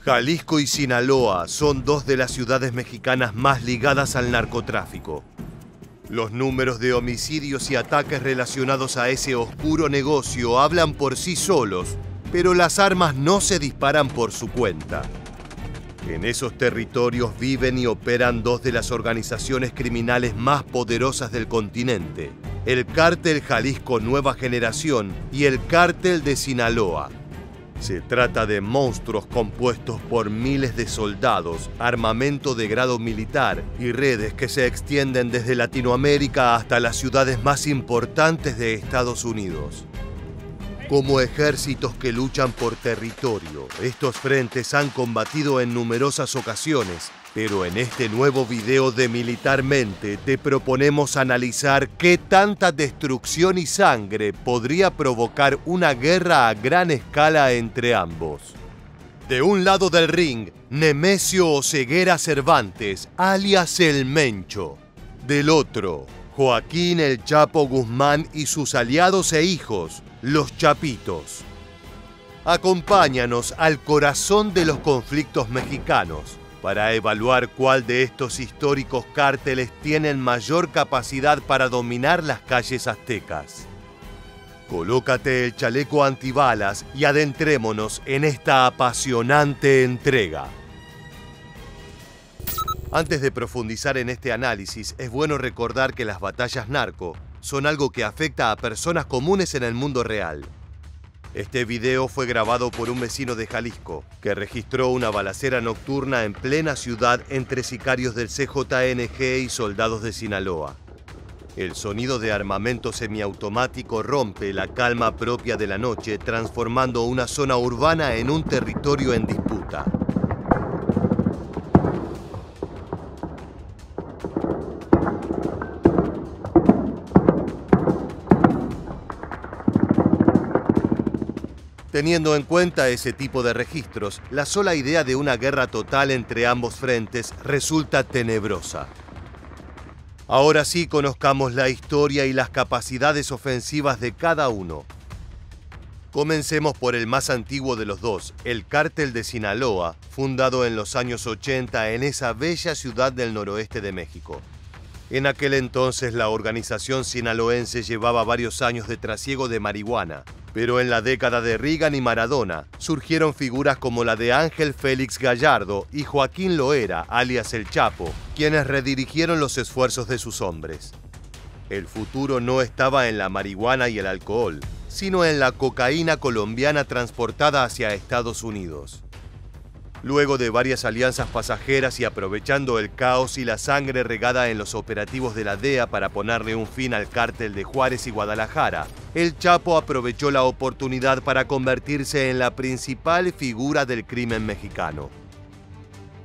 Jalisco y Sinaloa son dos de las ciudades mexicanas más ligadas al narcotráfico. Los números de homicidios y ataques relacionados a ese oscuro negocio hablan por sí solos, pero las armas no se disparan por su cuenta. En esos territorios viven y operan dos de las organizaciones criminales más poderosas del continente: el Cártel Jalisco Nueva Generación y el Cártel de Sinaloa. Se trata de monstruos compuestos por miles de soldados, armamento de grado militar y redes que se extienden desde Latinoamérica hasta las ciudades más importantes de Estados Unidos. Como ejércitos que luchan por territorio, estos frentes han combatido en numerosas ocasiones, pero en este nuevo video de Militarmente te proponemos analizar qué tanta destrucción y sangre podría provocar una guerra a gran escala entre ambos. De un lado del ring, Nemesio Oseguera Cervantes, alias El Mencho. Del otro, Joaquín El Chapo Guzmán y sus aliados e hijos, los Chapitos. Acompáñanos al corazón de los conflictos mexicanos para evaluar cuál de estos históricos cárteles tienen mayor capacidad para dominar las calles aztecas. Colócate el chaleco antibalas y adentrémonos en esta apasionante entrega. Antes de profundizar en este análisis, es bueno recordar que las batallas narco son algo que afecta a personas comunes en el mundo real. Este video fue grabado por un vecino de Jalisco, que registró una balacera nocturna en plena ciudad entre sicarios del CJNG y soldados de Sinaloa. El sonido de armamento semiautomático rompe la calma propia de la noche, transformando una zona urbana en un territorio en disputa. Teniendo en cuenta ese tipo de registros, la sola idea de una guerra total entre ambos frentes resulta tenebrosa. Ahora sí conozcamos la historia y las capacidades ofensivas de cada uno. Comencemos por el más antiguo de los dos, el Cártel de Sinaloa, fundado en los años 80 en esa bella ciudad del noroeste de México. En aquel entonces la organización sinaloense llevaba varios años de trasiego de marihuana, pero en la década de Reagan y Maradona surgieron figuras como la de Ángel Félix Gallardo y Joaquín Loera, alias El Chapo, quienes redirigieron los esfuerzos de sus hombres. El futuro no estaba en la marihuana y el alcohol, sino en la cocaína colombiana transportada hacia Estados Unidos. Luego de varias alianzas pasajeras y aprovechando el caos y la sangre regada en los operativos de la DEA para ponerle un fin al cártel de Juárez y Guadalajara, El Chapo aprovechó la oportunidad para convertirse en la principal figura del crimen mexicano.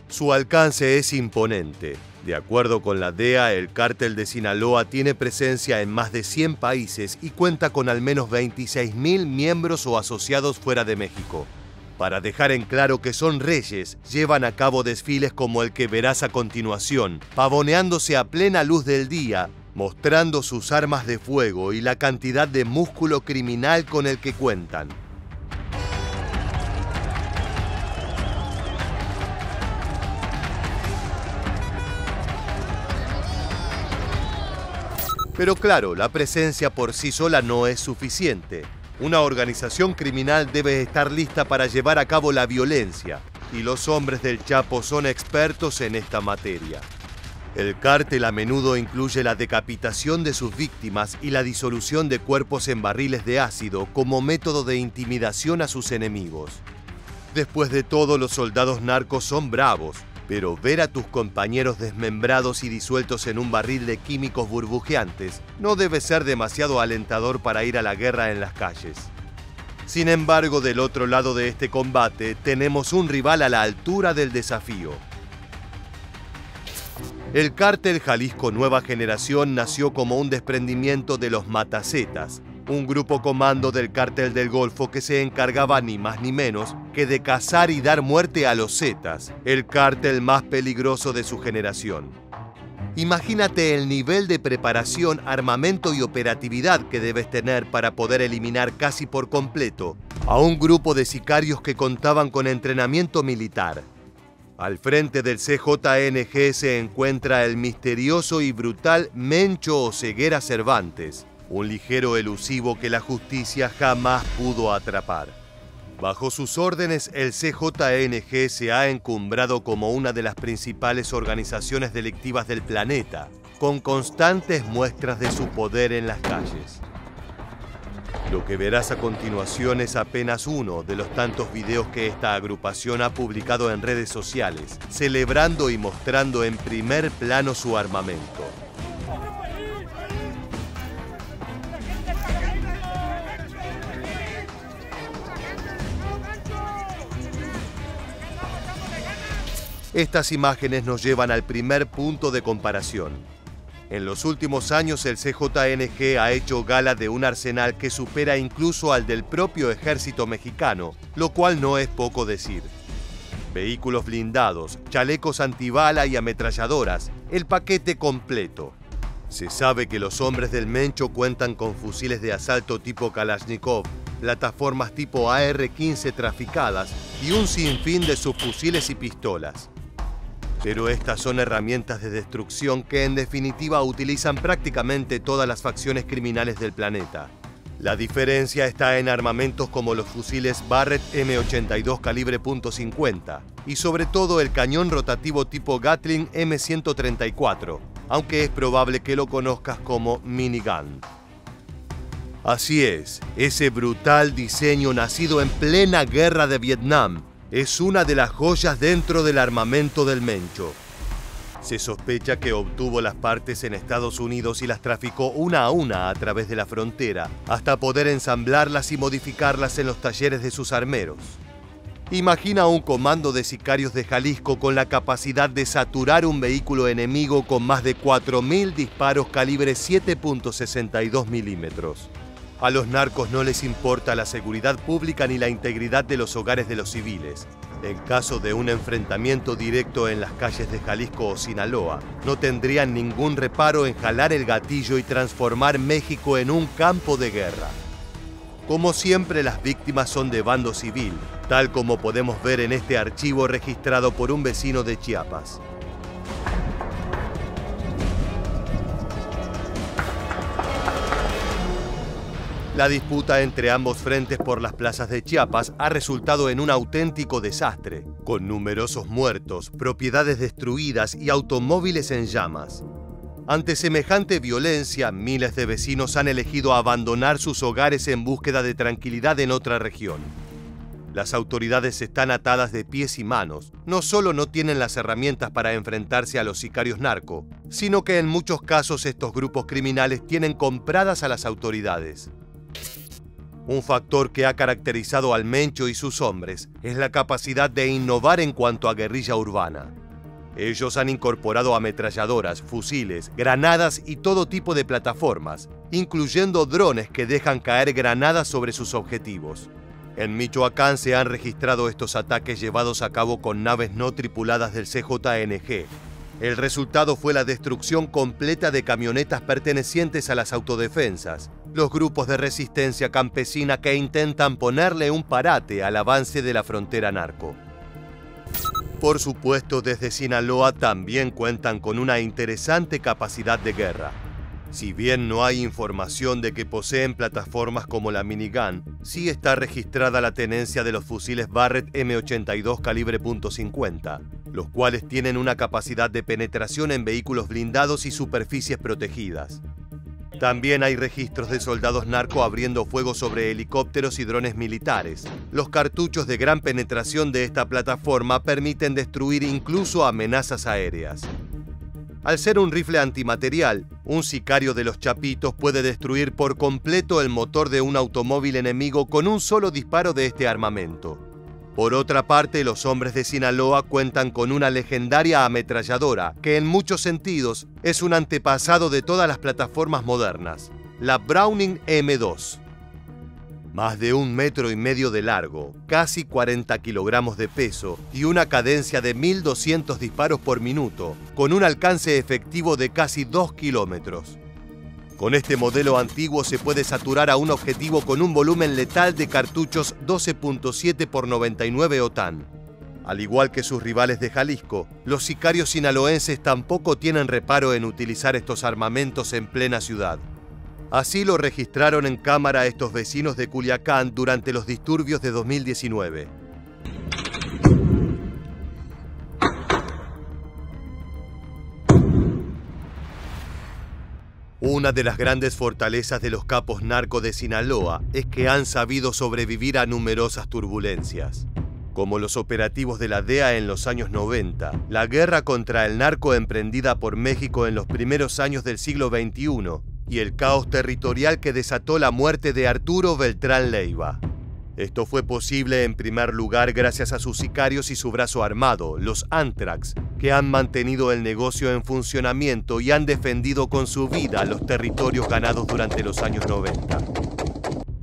Su alcance es imponente. De acuerdo con la DEA, el cártel de Sinaloa tiene presencia en más de 100 países y cuenta con al menos 26.000 miembros o asociados fuera de México. Para dejar en claro que son reyes, llevan a cabo desfiles como el que verás a continuación, pavoneándose a plena luz del día, mostrando sus armas de fuego y la cantidad de músculo criminal con el que cuentan. Pero claro, la presencia por sí sola no es suficiente. Una organización criminal debe estar lista para llevar a cabo la violencia, y los hombres del Chapo son expertos en esta materia. El cártel a menudo incluye la decapitación de sus víctimas y la disolución de cuerpos en barriles de ácido como método de intimidación a sus enemigos. Después de todo, los soldados narcos son bravos, pero ver a tus compañeros desmembrados y disueltos en un barril de químicos burbujeantes no debe ser demasiado alentador para ir a la guerra en las calles. Sin embargo, del otro lado de este combate tenemos un rival a la altura del desafío. El Cártel Jalisco Nueva Generación nació como un desprendimiento de los Matazetas, un grupo comando del Cártel del Golfo que se encargaba ni más ni menos que de cazar y dar muerte a los Zetas, el cártel más peligroso de su generación. Imagínate el nivel de preparación, armamento y operatividad que debes tener para poder eliminar casi por completo a un grupo de sicarios que contaban con entrenamiento militar. Al frente del CJNG se encuentra el misterioso y brutal Mencho Oseguera Cervantes, un ligero elusivo que la justicia jamás pudo atrapar. Bajo sus órdenes, el CJNG se ha encumbrado como una de las principales organizaciones delictivas del planeta, con constantes muestras de su poder en las calles. Lo que verás a continuación es apenas uno de los tantos videos que esta agrupación ha publicado en redes sociales, celebrando y mostrando en primer plano su armamento. Estas imágenes nos llevan al primer punto de comparación. En los últimos años el CJNG ha hecho gala de un arsenal que supera incluso al del propio ejército mexicano, lo cual no es poco decir. Vehículos blindados, chalecos antibala y ametralladoras, el paquete completo. Se sabe que los hombres del Mencho cuentan con fusiles de asalto tipo Kalashnikov, plataformas tipo AR-15 traficadas y un sinfín de subfusiles y pistolas. Pero estas son herramientas de destrucción que en definitiva utilizan prácticamente todas las facciones criminales del planeta. La diferencia está en armamentos como los fusiles Barrett M82 calibre .50 y sobre todo el cañón rotativo tipo Gatling M134, aunque es probable que lo conozcas como minigun. Así es, ese brutal diseño nacido en plena guerra de Vietnam es una de las joyas dentro del armamento del Mencho. Se sospecha que obtuvo las partes en Estados Unidos y las traficó una a una a través de la frontera, hasta poder ensamblarlas y modificarlas en los talleres de sus armeros. Imagina un comando de sicarios de Jalisco con la capacidad de saturar un vehículo enemigo con más de 4.000 disparos calibre 7.62 milímetros. A los narcos no les importa la seguridad pública ni la integridad de los hogares de los civiles. En caso de un enfrentamiento directo en las calles de Jalisco o Sinaloa, no tendrían ningún reparo en jalar el gatillo y transformar México en un campo de guerra. Como siempre, las víctimas son de bando civil, tal como podemos ver en este archivo registrado por un vecino de Chiapas. La disputa entre ambos frentes por las plazas de Chiapas ha resultado en un auténtico desastre, con numerosos muertos, propiedades destruidas y automóviles en llamas. Ante semejante violencia, miles de vecinos han elegido abandonar sus hogares en búsqueda de tranquilidad en otra región. Las autoridades están atadas de pies y manos. No solo no tienen las herramientas para enfrentarse a los sicarios narco, sino que en muchos casos estos grupos criminales tienen compradas a las autoridades. Un factor que ha caracterizado al Mencho y sus hombres es la capacidad de innovar en cuanto a guerrilla urbana. Ellos han incorporado ametralladoras, fusiles, granadas y todo tipo de plataformas, incluyendo drones que dejan caer granadas sobre sus objetivos. En Michoacán se han registrado estos ataques llevados a cabo con naves no tripuladas del CJNG. El resultado fue la destrucción completa de camionetas pertenecientes a las autodefensas, los grupos de resistencia campesina que intentan ponerle un parate al avance de la frontera narco. Por supuesto, desde Sinaloa también cuentan con una interesante capacidad de guerra. Si bien no hay información de que poseen plataformas como la minigun, sí está registrada la tenencia de los fusiles Barrett M82 calibre .50, los cuales tienen una capacidad de penetración en vehículos blindados y superficies protegidas. También hay registros de soldados narco abriendo fuego sobre helicópteros y drones militares. Los cartuchos de gran penetración de esta plataforma permiten destruir incluso amenazas aéreas. Al ser un rifle antimaterial, un sicario de los Chapitos puede destruir por completo el motor de un automóvil enemigo con un solo disparo de este armamento. Por otra parte, los hombres de Sinaloa cuentan con una legendaria ametralladora que en muchos sentidos es un antepasado de todas las plataformas modernas, la Browning M2. Más de 1,5 metros de largo, casi 40 kilogramos de peso y una cadencia de 1.200 disparos por minuto, con un alcance efectivo de casi 2 kilómetros. Con este modelo antiguo se puede saturar a un objetivo con un volumen letal de cartuchos 12.7 x 99 OTAN. Al igual que sus rivales de Jalisco, los sicarios sinaloenses tampoco tienen reparo en utilizar estos armamentos en plena ciudad. Así lo registraron en cámara estos vecinos de Culiacán durante los disturbios de 2019. Una de las grandes fortalezas de los capos narco de Sinaloa es que han sabido sobrevivir a numerosas turbulencias. Como los operativos de la DEA en los años 90, la guerra contra el narco emprendida por México en los primeros años del siglo XXI y el caos territorial que desató la muerte de Arturo Beltrán Leiva. Esto fue posible en primer lugar gracias a sus sicarios y su brazo armado, los Antrax, que han mantenido el negocio en funcionamiento y han defendido con su vida los territorios ganados durante los años 90.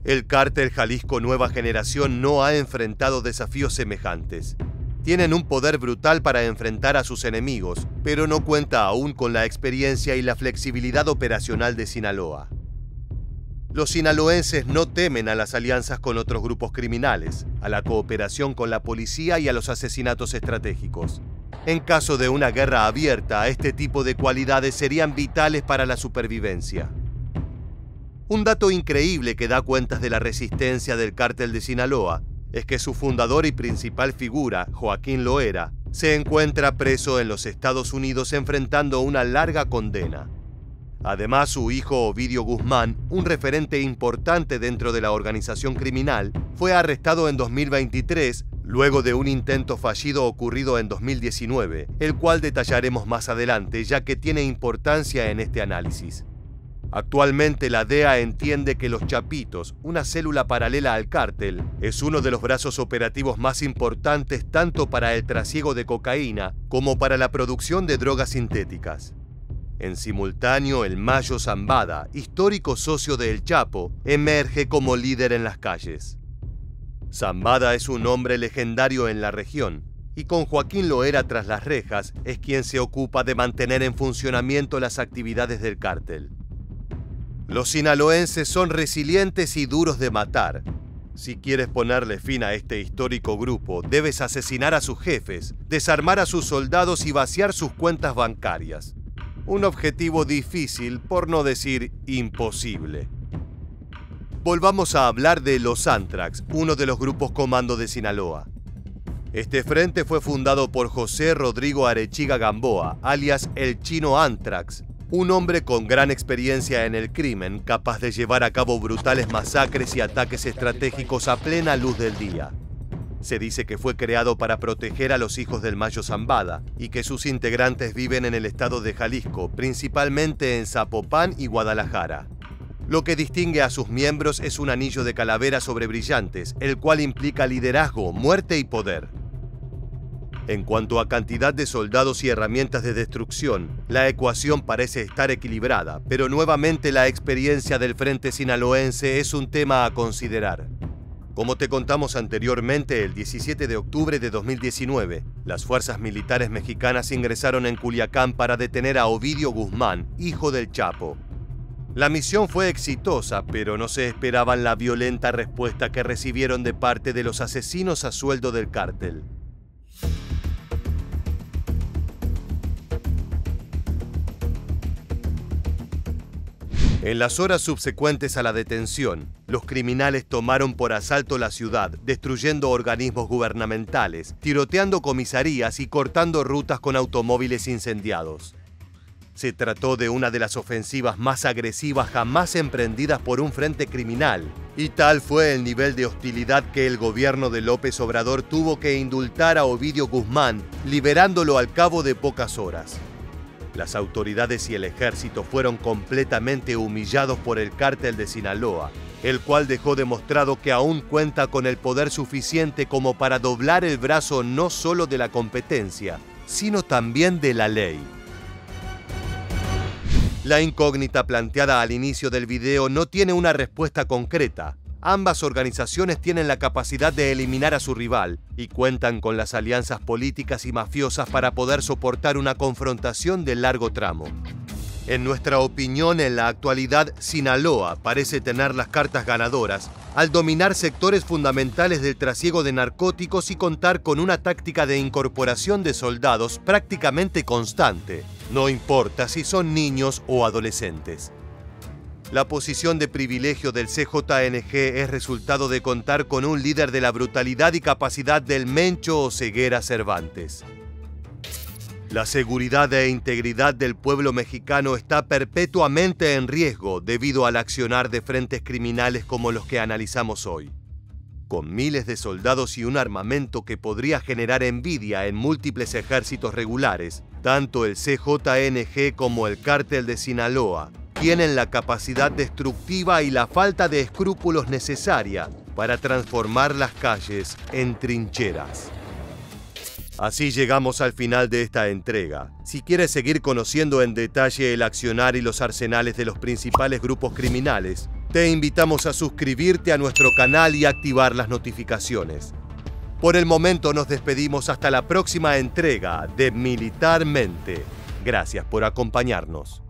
El cártel Jalisco Nueva Generación no ha enfrentado desafíos semejantes. Tienen un poder brutal para enfrentar a sus enemigos, pero no cuenta aún con la experiencia y la flexibilidad operacional de Sinaloa. Los sinaloenses no temen a las alianzas con otros grupos criminales, a la cooperación con la policía y a los asesinatos estratégicos. En caso de una guerra abierta, este tipo de cualidades serían vitales para la supervivencia. Un dato increíble que da cuentas de la resistencia del cártel de Sinaloa es que su fundador y principal figura, Joaquín Loera, se encuentra preso en los Estados Unidos enfrentando una larga condena. Además, su hijo Ovidio Guzmán, un referente importante dentro de la organización criminal, fue arrestado en 2023 luego de un intento fallido ocurrido en 2019, el cual detallaremos más adelante ya que tiene importancia en este análisis. Actualmente la DEA entiende que los Chapitos, una célula paralela al cártel, es uno de los brazos operativos más importantes tanto para el trasiego de cocaína como para la producción de drogas sintéticas. En simultáneo, el Mayo Zambada, histórico socio de El Chapo, emerge como líder en las calles. Zambada es un hombre legendario en la región, y con Joaquín Loera tras las rejas es quien se ocupa de mantener en funcionamiento las actividades del cártel. Los sinaloenses son resilientes y duros de matar. Si quieres ponerle fin a este histórico grupo, debes asesinar a sus jefes, desarmar a sus soldados y vaciar sus cuentas bancarias. Un objetivo difícil, por no decir imposible. Volvamos a hablar de los Antrax, uno de los grupos comando de Sinaloa. Este frente fue fundado por José Rodrigo Arechiga Gamboa, alias El Chino Antrax, un hombre con gran experiencia en el crimen, capaz de llevar a cabo brutales masacres y ataques estratégicos a plena luz del día. Se dice que fue creado para proteger a los hijos del Mayo Zambada y que sus integrantes viven en el estado de Jalisco, principalmente en Zapopan y Guadalajara. Lo que distingue a sus miembros es un anillo de calavera sobre brillantes, el cual implica liderazgo, muerte y poder. En cuanto a cantidad de soldados y herramientas de destrucción, la ecuación parece estar equilibrada, pero nuevamente la experiencia del frente sinaloense es un tema a considerar. Como te contamos anteriormente, el 17 de octubre de 2019, las fuerzas militares mexicanas ingresaron en Culiacán para detener a Ovidio Guzmán, hijo del Chapo. La misión fue exitosa, pero no se esperaban la violenta respuesta que recibieron de parte de los asesinos a sueldo del cártel. En las horas subsecuentes a la detención, los criminales tomaron por asalto la ciudad, destruyendo organismos gubernamentales, tiroteando comisarías y cortando rutas con automóviles incendiados. Se trató de una de las ofensivas más agresivas jamás emprendidas por un frente criminal, y tal fue el nivel de hostilidad que el gobierno de López Obrador tuvo que indultar a Ovidio Guzmán, liberándolo al cabo de pocas horas. Las autoridades y el ejército fueron completamente humillados por el cártel de Sinaloa, el cual dejó demostrado que aún cuenta con el poder suficiente como para doblar el brazo no solo de la competencia, sino también de la ley. La incógnita planteada al inicio del video no tiene una respuesta concreta. ambas organizaciones tienen la capacidad de eliminar a su rival y cuentan con las alianzas políticas y mafiosas para poder soportar una confrontación de largo tramo. En nuestra opinión, en la actualidad, Sinaloa parece tener las cartas ganadoras al dominar sectores fundamentales del trasiego de narcóticos y contar con una táctica de incorporación de soldados prácticamente constante, no importa si son niños o adolescentes. La posición de privilegio del CJNG es resultado de contar con un líder de la brutalidad y capacidad del Mencho o Ceguera Cervantes. La seguridad e integridad del pueblo mexicano está perpetuamente en riesgo debido al accionar de frentes criminales como los que analizamos hoy. Con miles de soldados y un armamento que podría generar envidia en múltiples ejércitos regulares, tanto el CJNG como el Cártel de Sinaloa tienen la capacidad destructiva y la falta de escrúpulos necesaria para transformar las calles en trincheras. Así llegamos al final de esta entrega. Si quieres seguir conociendo en detalle el accionar y los arsenales de los principales grupos criminales, te invitamos a suscribirte a nuestro canal y activar las notificaciones. Por el momento nos despedimos hasta la próxima entrega de Militarmente. Gracias por acompañarnos.